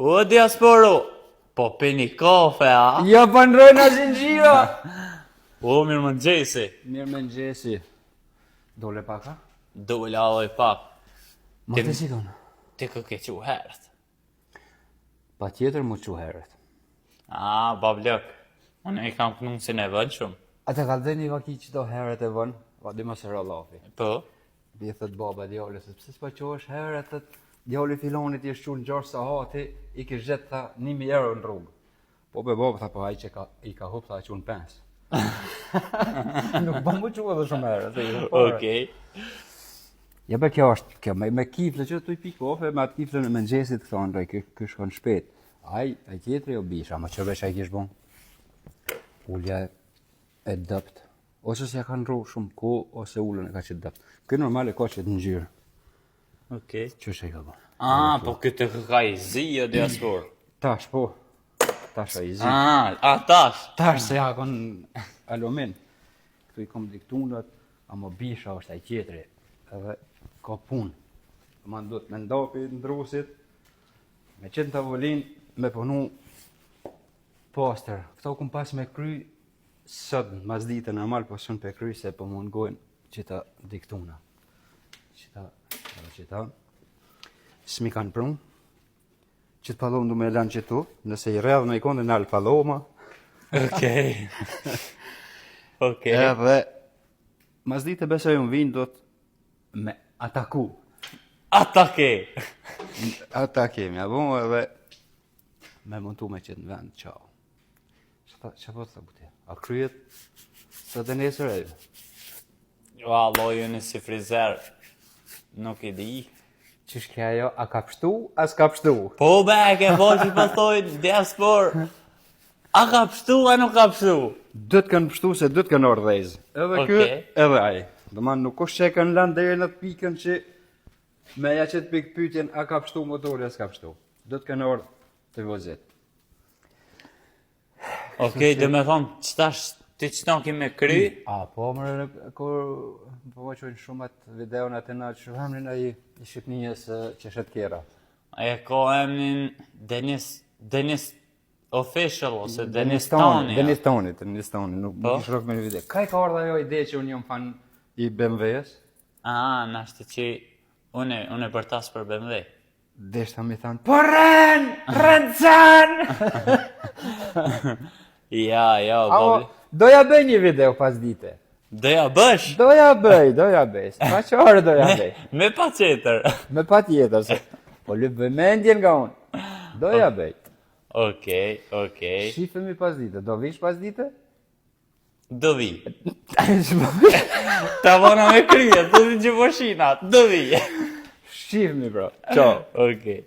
O diasporo, po pini kafe, a? Ja pandrojnë asnjë gjira. O mirë më gjesi. Mirë më ngjesi. Dole pak, a? Dole alloj pak. Ma të sikon. Ti kë ke që herët. Pa tjetër mu që herët. A, bablëk. Unë i kam kënu si ne vënë shumë. A të ka dhe një vaki që do herët e vënë? Va di më së rëllafi. Po? Bje thët baba djallë, se pëse s'pa që është herët, thët djallë i filonit i është qunë gjarë sa hati, i ke zhetë tha 1.000 euro në rrugë. Po be baba tha po aj që i ka hup tha qunë 5. Nuk ba mu që edhe shumë herët. Okej. Ja be kjo është, kjo me kifle që tu i pi kofe, me atë kifle në mëngjesit thonë, rej, kë shkon shpet. Aj tjetëri o bisha, ma që vesh aj kish bon. Ullja e dëpt. Ose s'ja kanë rru shumë ko, ose ullën e ka që dëpt. Kjo normal e ka që të njërë. Okej. Që shë i ka bon? A, po këtë ka i zi o diaspor. Tash, po. Tash a i zi. A, tash. Tash se ja kon alumin. Këtu i kom diktunat, ama bisha është aj tjetëri. Edhe ka punë. Ma duhet me ndapi në drusit, me qenë tavolin, me punu poster. Këto kum pas me kry sot, mas dite normal, po shumë pe kry se po mungojnë qita diktuna. Qita, s'mi kanë prunë, qitë palom du me lanë qitu, nëse i redhë me i konde në alë paloma. Okej. Okej. Edhe, mas dite besoj unë vinë do të me ataku. Atake. Atake, mja bon edhe me montu me qëtë në vend, qao. Që po të të buti? A kryet së të nesër e? Jo, alloj unë si frizer. Nuk i di. Qish kja jo, a ka pështu, a s'ka pështu? Po be, ke po që po thojnë, diaspor. A ka pështu, a nuk ka pështu? Dët kanë pështu se dët kanë ordhejz. Edhe kë, Okej. edhe aj. Dhe man nuk është që e kanë lanë dhe në të pikën që me ja që të pikë pytjen, a ka pështu motori, a s'ka pështu. Dët kanë ordhë të vozit. Okej, dhe me thonë, qëtash ti qëta kime kry? A, po mërë, kur po qojnë shumë atë videon atë na që hamrin a i Shqipnijës që shetë kjera. E ka emnin Denis Official, ose Denis Toni. Denis Toni, nuk Po? ish rok me një video. Ka i ka ardha jo ide që unë jam fan i BMW-s? A, nashtë që unë e bërtas për BMW. Deshta mi thanë, po rëncan! Ja, Amo, babli. doja bëj një video pas dite. Doja bësh? Doja bëj, pa qarë doja bëj. Me pa qeter. Me pa tjetër, se po lyp vëmendjen nga unë. Doja bëj. Okej. Shifemi pas dite, do vish pas dite? Do vi. Ta vona me krye, të di që poshinat, do vi. Shifemi, bro. Ciao. Okej.